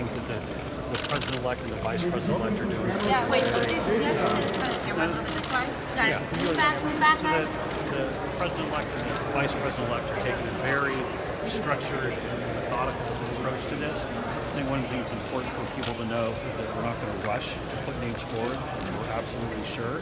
things that the president-elect and the vice president-elect are doing. Yeah, wait, so these cameras over this way? Guys, move back, guys. The president-elect and the vice president-elect are taking a very structured and methodical approach to this. I think one of the things important for people to know is that we're not going to rush to put names forward. We're absolutely sure.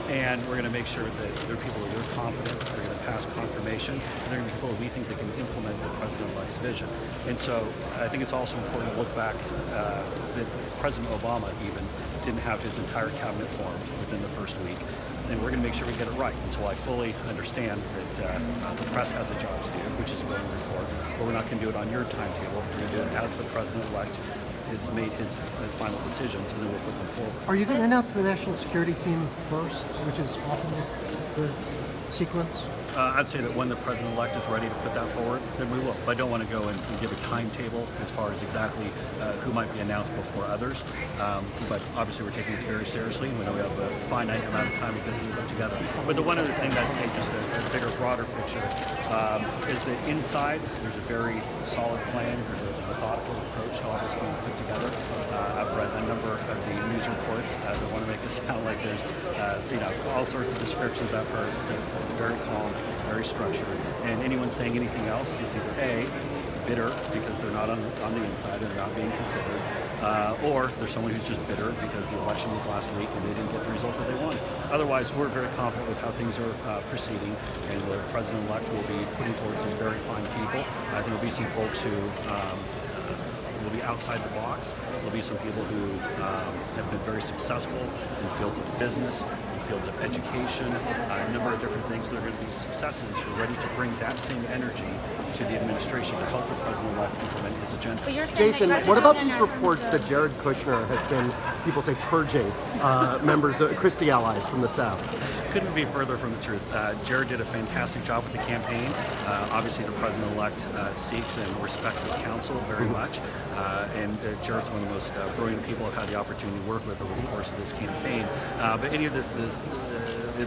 And we're going to make sure that they're people that we're confident are going to pass confirmation. And they're going to be people that we think that can implement the president-elect's vision. And so I think it's also important to look back that President Obama even didn't have his entire cabinet formed within the first week. And we're going to make sure we get it right. And so I fully understand that the press has a job to do, which is going to report, but we're not going to do it on your timetable. We're going to do it as the president-elect has made his final decisions, and then we'll put them forward. Are you going to announce the national security team first, which is often the sequence? I'd say that when the president-elect is ready to put that forward, then we will. I don't want to go and give a timetable as far as exactly who might be announced before others, but obviously we're taking this very seriously. We know we have a finite amount of time to get this put together. But the one other thing I'd say, just a bigger, broader picture, is that inside there's a very solid plan. There's a methodical approach to all this being put together. I've read a number of the news reports that want to make it sound like there's all sorts of descriptions I've heard. It's very calm. It's very structured, and anyone saying anything else is either A, bitter because they're not on the inside and they're not being considered, or there's someone who's just bitter because the election was last week and they didn't get the result that they wanted. Otherwise, we're very confident with how things are proceeding, and the president-elect will be putting forward some very fine people. I think there'll be some folks who will be outside the box. There'll be some people who have been very successful in fields of business, fields of education, a number of different things. That are going to be successes who are ready to bring that same energy to the administration to help the president-elect implement his agenda. Jason, what about these reports that Jared Kushner has been, people say, purging members, Christie allies from the staff? Couldn't be further from the truth. Jared did a fantastic job with the campaign. Obviously, the president-elect seeks and respects his counsel very much. And Jared's one of the most brilliant people I've had the opportunity to work with over the course of this campaign. But any of this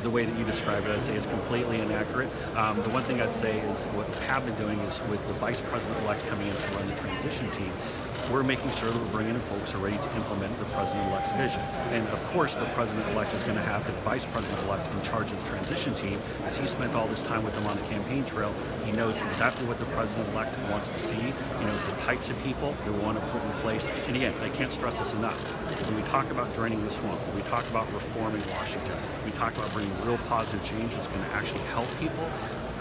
the way that you described it, I'd say is completely inaccurate. The one thing I'd say is what we have been doing is with the vice president-elect coming in to run the transition team, we're making sure that we're bringing in folks who are ready to implement the president-elect's vision. And of course, the president-elect is going to have his vice president-elect in charge of the transition team. As he spent all this time with them on the campaign trail, he knows exactly what the president-elect wants to see. He knows the types of people that we want to put in place. And again, I can't stress this enough. When we talk about draining the swamp, when we talk about reforming Washington, we talk about bringing real positive change that's going to actually help people.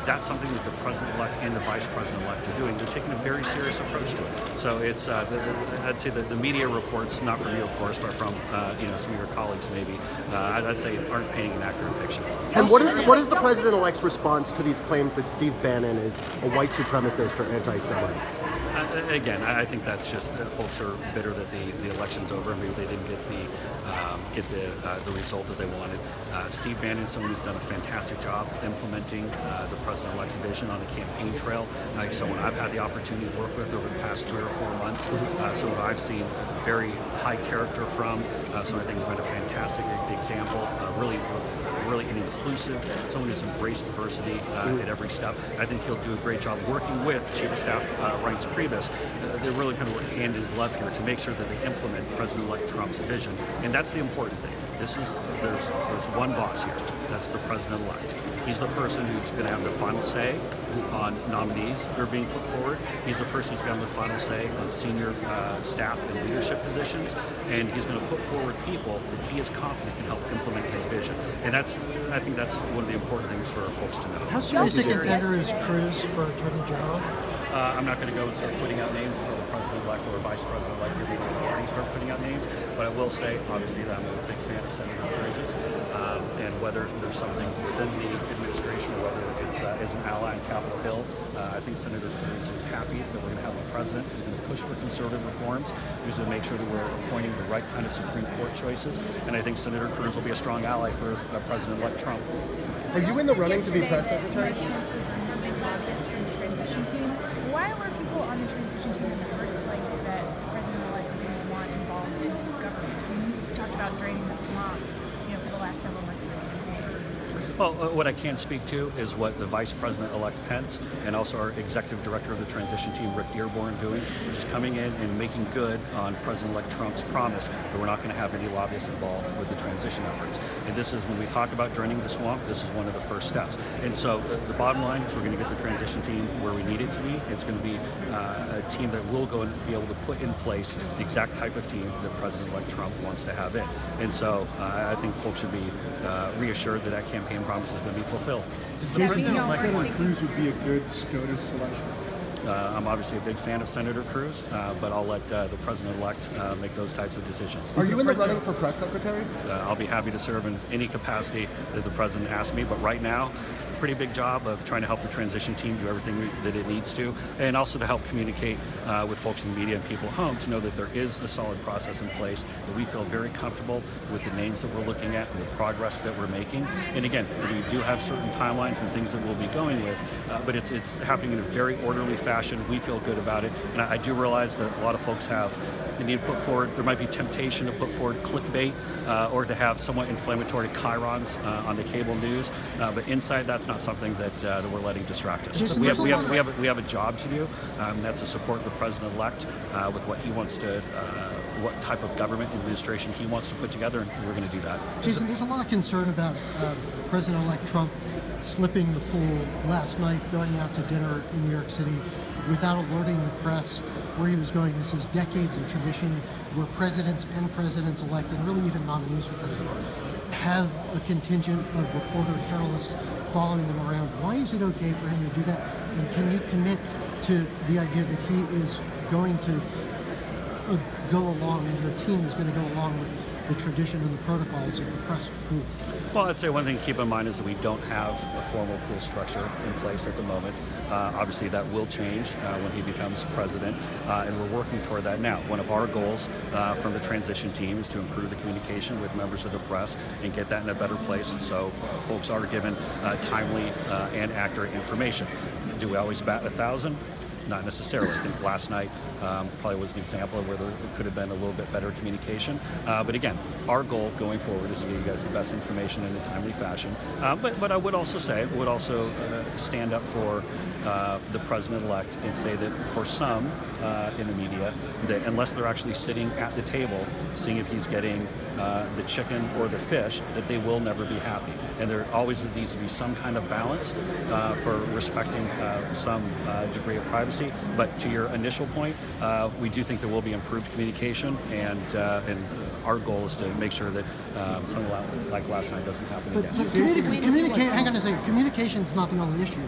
That's something that the president-elect and the vice president-elect are doing. They're taking a very serious approach to it. So it's, I'd say that the media reports, not from you, of course, but from some of your colleagues maybe, I'd say aren't painting an accurate picture. And what is the president-elect's response to these claims that Steve Bannon is a white supremacist or anti-Semite? Again, I think that's just folks are bitter that the election's over and maybe they didn't get the result that they wanted. Steve Bannon is someone who's done a fantastic job implementing the president-elect's vision on the campaign trail. Someone I've had the opportunity to work with over the past 3 or 4 months. So I've seen very high character from. So I think has been a fantastic example. Really an inclusive, someone who's embraced diversity at every step. I think he'll do a great job working with Chief of Staff Reince Priebus. They really kind of work hand in glove here to make sure that they implement President-elect Trump's vision. And that's the important thing. There's one boss here. That's the president-elect. He's the person who's going to have the final say on nominees that are being put forward. He's the person who's going to have the final say on senior staff and leadership positions. And he's going to put forward people that he is confident can help implement his vision. And I think that's one of the important things for folks to know. How serious a contender is Cruz for Attorney General? I'm not going to go and start putting out names until the president-elect or vice president-elect or maybe the party start putting out names. But I will say, obviously, that I'm a big fan of Senator Cruz's, and whether there's something within the administration or whether it's as an ally in Capitol Hill, I think Senator Cruz is happy that we're going to have a president who's going to push for conservative reforms, who's going to make sure that we're appointing the right kind of Supreme Court choices. And I think Senator Cruz will be a strong ally for President-elect Trump. Are you in the running to be press secretary? Why were people on the transition team in the first place that President-elect didn't want involved in his government? You talked about draining the swamp, for the last several months of the campaign. Well, what I can speak to is what the Vice President-elect Pence and also our Executive Director of the transition team, Rick Dearborn, doing, which is coming in and making good on President-elect Trump's promise that we're not going to have any lobbyists involved with the transition efforts. And this is, when we talk about draining the swamp, this is one of the first steps. And so the bottom line is we're going to get the transition team where we need it to be. It's going to be a team that will go and be able to put in place the exact type of team that President-elect Trump wants to have in. And so I think folks should be reassured that that campaign promise is going to be fulfilled. President-elect Senator Cruz would be a good SCOTUS selection. I'm obviously a big fan of Senator Cruz, but I'll let the President-elect make those types of decisions. Are you in the running for press secretary? I'll be happy to serve in any capacity that the President asks me, but right now, pretty big job of trying to help the transition team do everything that it needs to, and also to help communicate with folks in the media and people at home to know that there is a solid process in place, that we feel very comfortable with the names that we're looking at and the progress that we're making. And again, we do have certain timelines and things that we'll be going with, but it's happening in a very orderly fashion. We feel good about it, and I do realize that a lot of folks they need to put forward, there might be temptation to put forward clickbait or to have somewhat inflammatory chyrons on the cable news, but inside that's not something that we're letting distract us. Jason, We have a job to do. That's to support the President-elect with what he wants to, what type of government administration he wants to put together, and we're going to do that. Jason, there's a lot of concern about President-elect Trump slipping the pool last night, going out to dinner in New York City without alerting the press where he was going. This is decades of tradition where presidents and presidents-elect, and really even nominees for president, have a contingent of reporters, journalists following them around. Why is it okay for him to do that? And can you commit to the idea that he is going to go along, and your team is going to go along with the tradition and the protocols of the press pool? Well, I'd say one thing to keep in mind is that we don't have a formal pool structure in place at the moment. Obviously, that will change when he becomes president, and we're working toward that now. One of our goals from the transition team is to improve the communication with members of the press and get that in a better place so folks are given timely and accurate information. Do we always bat 1,000? Not necessarily. I think last night probably was an example of where there could have been a little bit better communication. But again, our goal going forward is to give you guys the best information in a timely fashion. But I would also say, stand up for the President-elect and say that for some in the media, that unless they're actually sitting at the table, seeing if he's getting the chicken or the fish, that they will never be happy. And there always needs to be some kind of balance for respecting some degree of privacy. But to your initial point, we do think there will be improved communication, and our goal is to make sure that something like last night doesn't happen again. But hang on a second. Communication's not the only issue.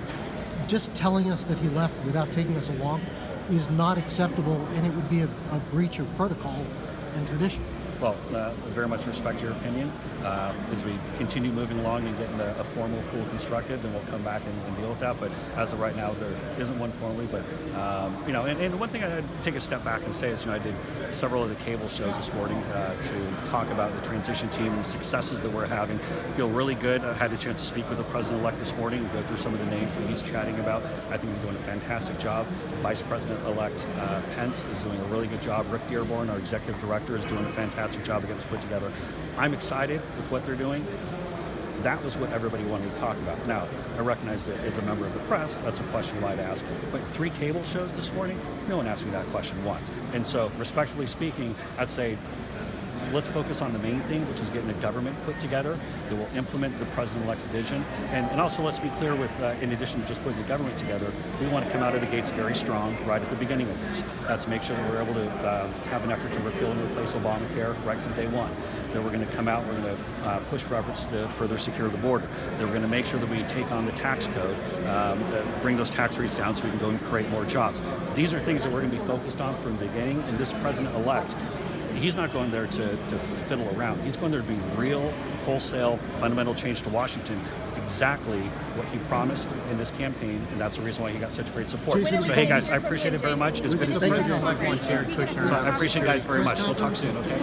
Just telling us that he left without taking us along is not acceptable, and it would be a breach of protocol and tradition. Well, very much respect your opinion. As we continue moving along and getting a formal pool constructed, then we'll come back and deal with that. But as of right now, there isn't one formally. But and one thing I'd take a step back and say is, I did several of the cable shows this morning to talk about the transition team and the successes that we're having. I feel really good. I had a chance to speak with the President-elect this morning and go through some of the names that he's chatting about. I think he's doing a fantastic job. Vice President-elect Pence is doing a really good job. Rick Dearborn, our Executive Director, is doing a fantastic job of getting this put together. I'm excited with what they're doing. That was what everybody wanted to talk about. Now, I recognize that as a member of the press, that's a question I'd ask. But 3 cable shows this morning, no one asked me that question once. And so, respectfully speaking, I'd say let's focus on the main thing, which is getting the government put together that will implement the President-elect's vision. And also, let's be clear with, in addition to just putting the government together, we want to come out of the gates very strong right at the beginning of this. That's make sure that we're able to have an effort to repeal and replace Obamacare right from day one. That we're going to come out, we're going to push for efforts to further secure the border. That we're going to make sure that we take on the tax code, bring those tax rates down so we can go and create more jobs. These are things that we're going to be focused on from the beginning, and this President-elect, he's not going there to fiddle around. He's going there to bring real, wholesale, fundamental change to Washington, exactly what he promised in this campaign, and that's the reason why he got such great support. So hey guys, I appreciate it very much. It's good to see you. President-elect wants Jared Kushner. So I appreciate you guys very much. We'll talk soon, okay?